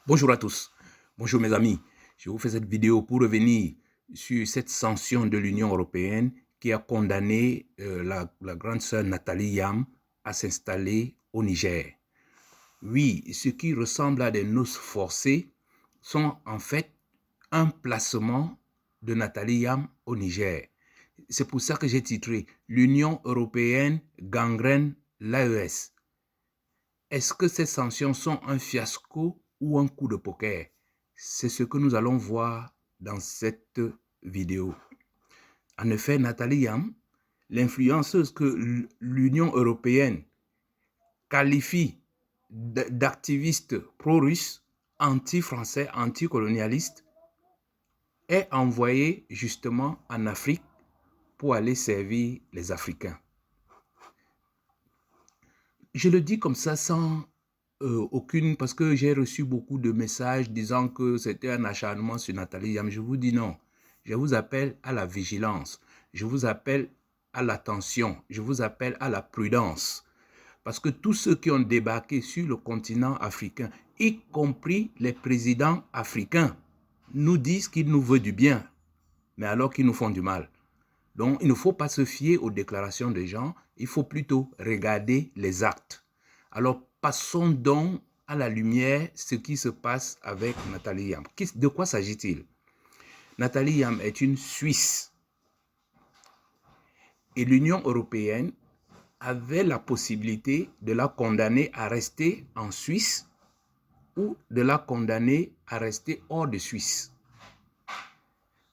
Bonjour à tous, bonjour mes amis. Je vous fais cette vidéo pour revenir sur cette sanction de l'Union européenne qui a condamné la grande sœur Nathalie Yam à s'installer au Niger. Oui, ce qui ressemble à des noces forcées sont en fait un placement de Nathalie Yam au Niger. C'est pour ça que j'ai titré « L'Union européenne gangrène l'AES ». Est-ce que ces sanctions sont un fiasco ou un coup de poker? C'est ce que nous allons voir dans cette vidéo. En effet, Nathalie Yam, l'influenceuse que l'Union européenne qualifie d'activiste pro-russe, anti-français, anti-colonialiste, est envoyée justement en Afrique pour aller servir les Africains. Je le dis comme ça sans aucune, parce que j'ai reçu beaucoup de messages disant que c'était un acharnement sur Nathalie Yam. Je vous dis non. Je vous appelle à la vigilance. Je vous appelle à l'attention. Je vous appelle à la prudence. Parce que tous ceux qui ont débarqué sur le continent africain, y compris les présidents africains, nous disent qu'ils nous veulent du bien, mais alors qu'ils nous font du mal. Donc, il ne faut pas se fier aux déclarations des gens, il faut plutôt regarder les actes. Alors, passons donc à la lumière ce qui se passe avec Nathalie Yam. De quoi s'agit-il? Nathalie Yam est une Suisse. Et l'Union européenne avait la possibilité de la condamner à rester en Suisse ou de la condamner à rester hors de Suisse.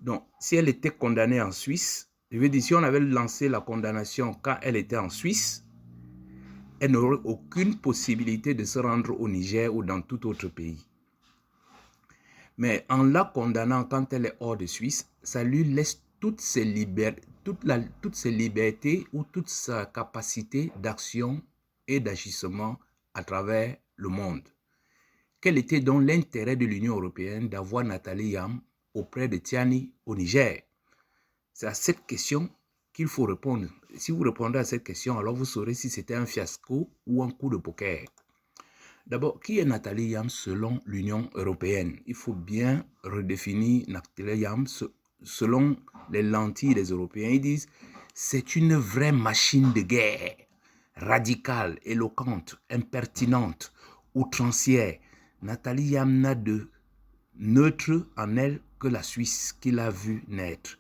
Donc, si elle était condamnée en Suisse, je veux dire, si on avait lancé la condamnation quand elle était en Suisse, elle n'aurait aucune possibilité de se rendre au Niger ou dans tout autre pays. Mais en la condamnant quand elle est hors de Suisse, ça lui laisse toutes ses libertés ou toute sa capacité d'action et d'agissement à travers le monde. Quel était donc l'intérêt de l'Union européenne d'avoir Nathalie Yam auprès de Tiani au Niger? C'est à cette question qu'il faut répondre. Si vous répondez à cette question, alors vous saurez si c'était un fiasco ou un coup de poker. D'abord, qui est Nathalie Yam selon l'Union européenne? Il faut bien redéfinir Nathalie Yam selon les lentilles des Européens. Ils disent c'est une vraie machine de guerre, radicale, éloquente, impertinente, outrancière. Nathalie Yam n'a de neutre en elle que la Suisse qui l'a vue naître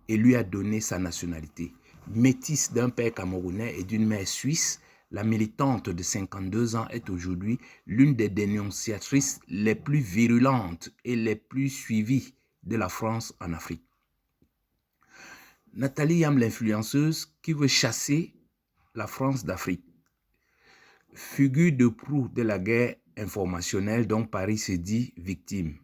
et lui a donné sa nationalité. Métisse d'un père camerounais et d'une mère suisse, la militante de 52 ans est aujourd'hui l'une des dénonciatrices les plus virulentes et les plus suivies de la France en Afrique. Nathalie Yam, l'influenceuse qui veut chasser la France d'Afrique. Figure de proue de la guerre informationnelle dont Paris se dit victime.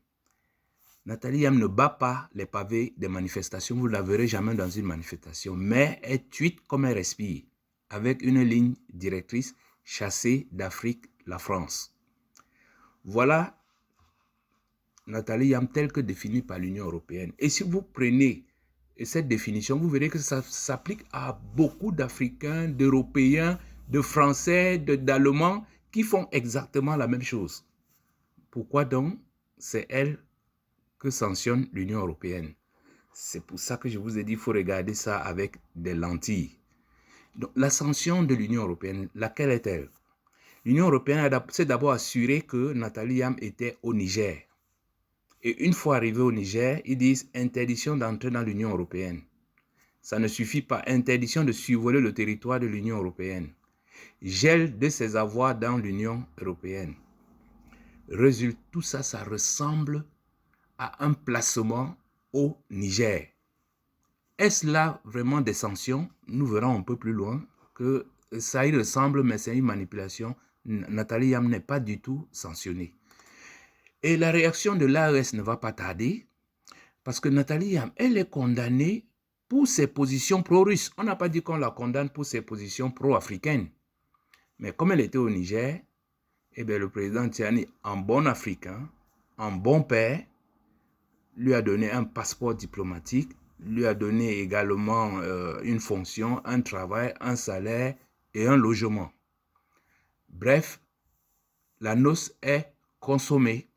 Nathalie Yam ne bat pas les pavés des manifestations, vous ne la verrez jamais dans une manifestation, mais elle tweet comme elle respire, avec une ligne directrice, chasser d'Afrique la France. Voilà Nathalie Yam telle que définie par l'Union européenne. Et si vous prenez cette définition, vous verrez que ça s'applique à beaucoup d'Africains, d'Européens, de Français, d'Allemands qui font exactement la même chose. Pourquoi donc c'est elle que sanctionne l'Union européenne? C'est pour ça que je vous ai dit qu'il faut regarder ça avec des lentilles. Donc, la sanction de l'Union européenne, laquelle est-elle? L'Union européenne s'est d'abord assurée que Nathalie Yam était au Niger. Et une fois arrivé au Niger, ils disent interdiction d'entrer dans l'Union européenne. Ça ne suffit pas, interdiction de survoler le territoire de l'Union européenne. Gel de ses avoirs dans l'Union européenne. Résultat, tout ça, ça ressemble à un placement au Niger. Est-ce là vraiment des sanctions? Nous verrons un peu plus loin que ça y ressemble, mais c'est une manipulation. Nathalie Yam n'est pas du tout sanctionnée. Et la réaction de l'AES ne va pas tarder, parce que Nathalie Yam, elle est condamnée pour ses positions pro-russes. On n'a pas dit qu'on la condamne pour ses positions pro-africaines. Mais comme elle était au Niger, eh bien, le président Tiani, en bon africain, en bon père, lui a donné un passeport diplomatique, lui a donné également une fonction, un travail, un salaire et un logement. Bref, la noce est consommée.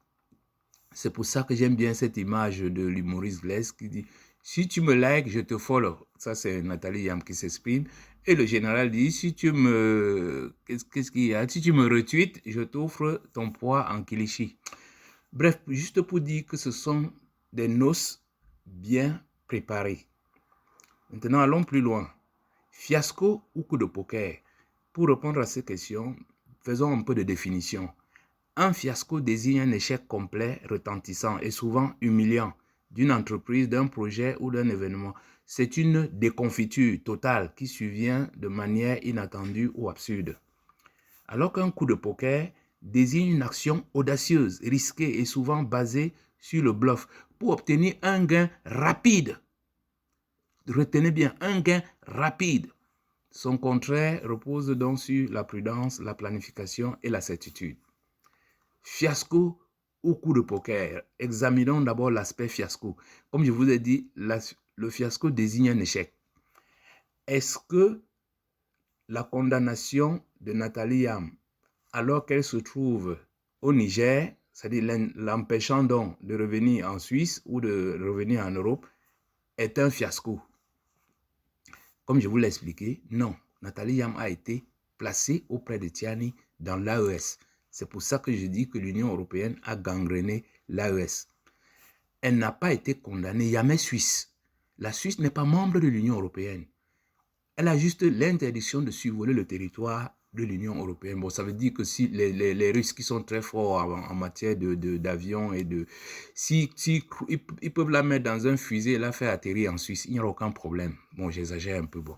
C'est pour ça que j'aime bien cette image de l'humoriste Blaise qui dit « Si tu me likes, je te follow ». Ça, c'est Nathalie Yam qui s'exprime. Et le général dit « Si tu me... Qu'est-ce qu'il y a? Si tu me retweets, je t'offre ton poids en kilichi ». Bref, juste pour dire que ce sont des noces bien préparées. Maintenant, allons plus loin. Fiasco ou coup de poker? Pour répondre à ces questions, faisons un peu de définition. Un fiasco désigne un échec complet, retentissant et souvent humiliant d'une entreprise, d'un projet ou d'un événement. C'est une déconfiture totale qui survient de manière inattendue ou absurde. Alors qu'un coup de poker désigne une action audacieuse, risquée et souvent basée sur le bluff pour obtenir un gain rapide. Retenez bien, un gain rapide. Son contraire repose donc sur la prudence, la planification et la certitude. Fiasco ou coup de poker? Examinons d'abord l'aspect fiasco. Comme je vous ai dit, le fiasco désigne un échec. Est-ce que la condamnation de Nathalie Yam, alors qu'elle se trouve au Niger, c'est-à-dire l'empêchant donc de revenir en Suisse ou de revenir en Europe, est un fiasco? Comme je vous l'ai expliqué, non. Nathalie Yam a été placée auprès de Tiani dans l'AES. C'est pour ça que je dis que l'Union européenne a gangréné l'AES. Elle n'a pas été condamnée. Yam est suisse. La Suisse n'est pas membre de l'Union européenne. Elle a juste l'interdiction de survoler le territoire de l'Union européenne. Bon, ça veut dire que si les Russes qui sont très forts en matière d'avions et de... Si ils peuvent la mettre dans un fusée et la faire atterrir en Suisse, il n'y aura aucun problème. Bon, j'exagère un peu. Bon.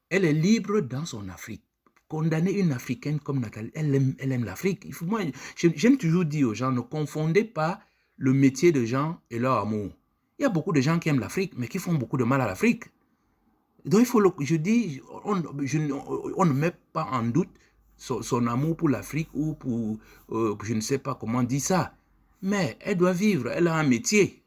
Elle est libre dans son Afrique. Condamner une Africaine comme Nathalie, elle aime l'Afrique. Moi, j'aime toujours dire aux gens, ne confondez pas le métier de gens et leur amour. Il y a beaucoup de gens qui aiment l'Afrique, mais qui font beaucoup de mal à l'Afrique. Donc, il faut je dis, on ne met pas en doute son amour pour l'Afrique ou pour, je ne sais pas comment dire ça. Mais elle doit vivre, elle a un métier.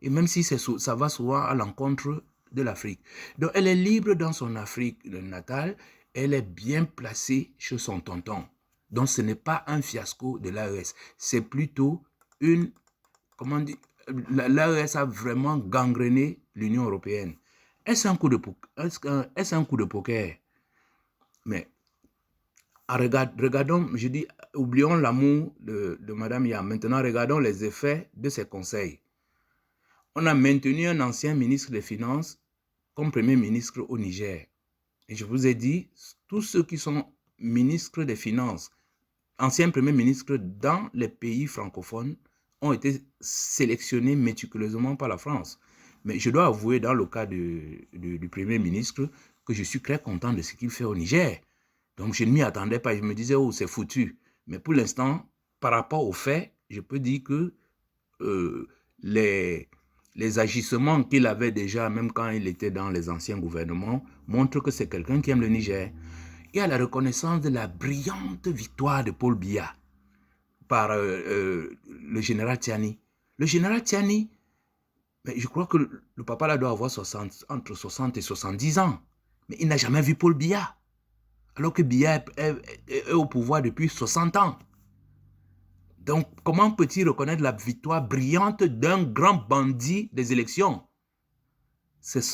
Et même si ça va souvent à l'encontre de l'Afrique. Donc, elle est libre dans son Afrique natale, elle est bien placée chez son tonton. Donc, ce n'est pas un fiasco de l'AES, c'est plutôt une, comment dire, l'AES a vraiment gangréné l'Union européenne. Est-ce un coup de poker? Mais regardons, je dis, oublions l'amour de Madame Yam. Maintenant, regardons les effets de ces conseils. On a maintenu un ancien ministre des Finances comme Premier ministre au Niger. Et je vous ai dit, tous ceux qui sont ministres des Finances, anciens premiers ministres dans les pays francophones, ont été sélectionnés méticuleusement par la France. Mais je dois avouer, dans le cas du Premier ministre, que je suis très content de ce qu'il fait au Niger. Donc, je ne m'y attendais pas. Je me disais, oh, c'est foutu. Mais pour l'instant, par rapport aux faits, je peux dire que les agissements qu'il avait déjà, même quand il était dans les anciens gouvernements, montrent que c'est quelqu'un qui aime le Niger. Et à la reconnaissance de la brillante victoire de Paul Biya par le général Tiani. Le général Tiani, mais je crois que le papa là doit avoir entre 60 et 70 ans. Mais il n'a jamais vu Paul Biya. Alors que Biya est au pouvoir depuis 60 ans. Donc, comment peut-il reconnaître la victoire brillante d'un grand bandit des élections?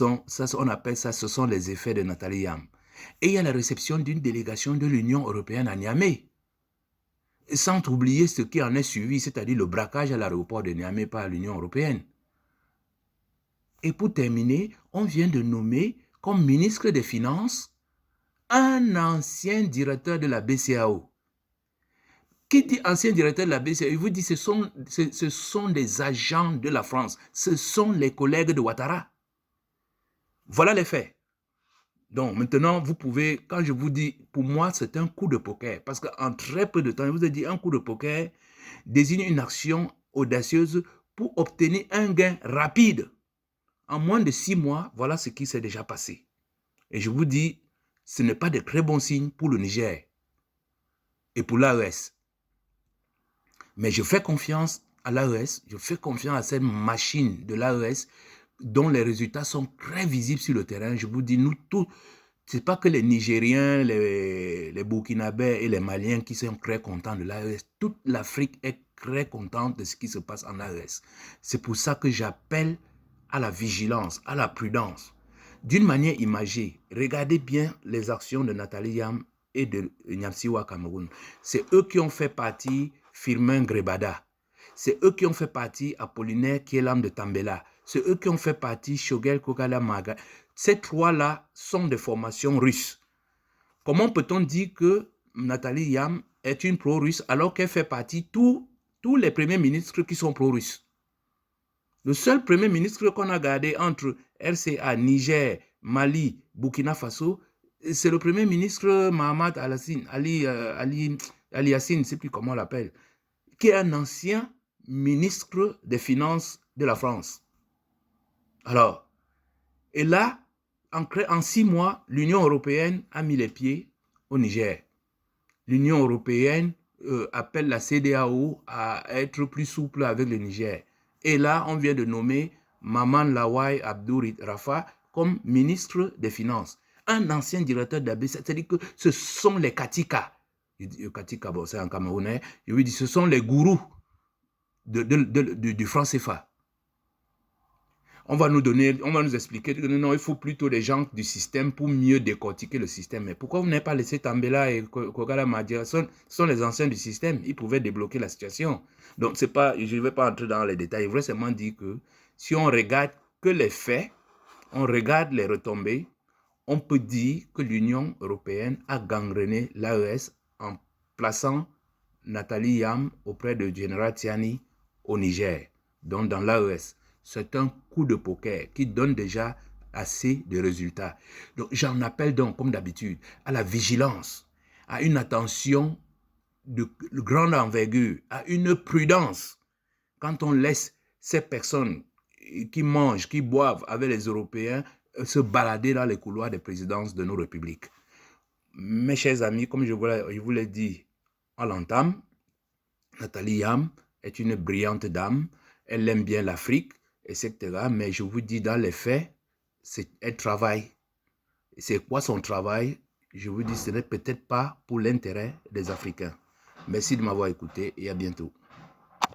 On appelle ça, ce sont les effets de Nathalie Yam. Et il y a la réception d'une délégation de l'Union européenne à Niamey. Sans oublier ce qui en est suivi, c'est-à-dire le braquage à l'aéroport de Niamey par l'Union européenne. Et pour terminer, on vient de nommer comme ministre des Finances un ancien directeur de la BCEAO. Qui dit ancien directeur de la BCEAO, il vous dit ce sont des agents de la France. Ce sont les collègues de Ouattara. Voilà les faits. Donc maintenant, vous pouvez, quand je vous dis, pour moi, c'est un coup de poker. Parce qu'en très peu de temps, je vous ai dit, un coup de poker désigne une action audacieuse pour obtenir un gain rapide. En moins de 6 mois, voilà ce qui s'est déjà passé. Et je vous dis, ce n'est pas de très bons signes pour le Niger et pour l'AES. Mais je fais confiance à l'AES, je fais confiance à cette machine de l'AES dont les résultats sont très visibles sur le terrain. Je vous dis, nous tous, ce n'est pas que les Nigériens, les Burkinabés et les Maliens qui sont très contents de l'AES. Toute l'Afrique est très contente de ce qui se passe en AES. C'est pour ça que j'appelle à la vigilance, à la prudence. D'une manière imagée, regardez bien les actions de Nathalie Yam et de Nyamsiwa Cameroun. C'est eux qui ont fait partie Firmin Grebada. C'est eux qui ont fait partie Apollinaire Kielam de Tambela. C'est eux qui ont fait partie Shogel Kokala Maga. Ces trois-là sont des formations russes. Comment peut-on dire que Nathalie Yam est une pro-russe alors qu'elle fait partie de tous les premiers ministres qui sont pro-russes? Le seul premier ministre qu'on a gardé entre RCA, Niger, Mali, Burkina Faso, c'est le premier ministre Mahamat Ali Yassine, je ne sais plus comment on l'appelle, qui est un ancien ministre des Finances de la France. Alors, et là, en 6 mois, l'Union européenne a mis les pieds au Niger. L'Union européenne appelle la CEDEAO à être plus souple avec le Niger. Et là, on vient de nommer Maman Lawai Abdou Rafa comme ministre des Finances. Un ancien directeur d'ABC, c'est-à-dire que ce sont les Katika. Katika, bon, c'est un Camerounais. Je lui dis, ce sont les gourous du franc CFA. On va nous expliquer que non, il faut plutôt des gens du système pour mieux décortiquer le système. Mais pourquoi vous n'avez pas laissé Tambela et Kogala Madia? Ce sont les anciens du système. Ils pouvaient débloquer la situation. Donc, c'est pas, je ne vais pas entrer dans les détails. Je voudrais seulement dire que si on regarde que les faits, on regarde les retombées, on peut dire que l'Union européenne a gangréné l'AES en plaçant Nathalie Yam auprès de Général Tiani au Niger, donc dans l'AES. C'est un coup de poker qui donne déjà assez de résultats. Donc, j'en appelle donc, comme d'habitude, à la vigilance, à une attention de grande envergure, à une prudence. Quand on laisse ces personnes qui mangent, qui boivent avec les Européens se balader dans les couloirs des présidences de nos républiques. Mes chers amis, comme je vous l'ai dit à l'entame, Nathalie Yam est une brillante dame, elle aime bien l'Afrique, etc. Mais je vous dis, dans les faits, elle travaille. C'est quoi son travail? Je vous dis, ce n'est peut-être pas pour l'intérêt des Africains. Merci de m'avoir écouté et à bientôt.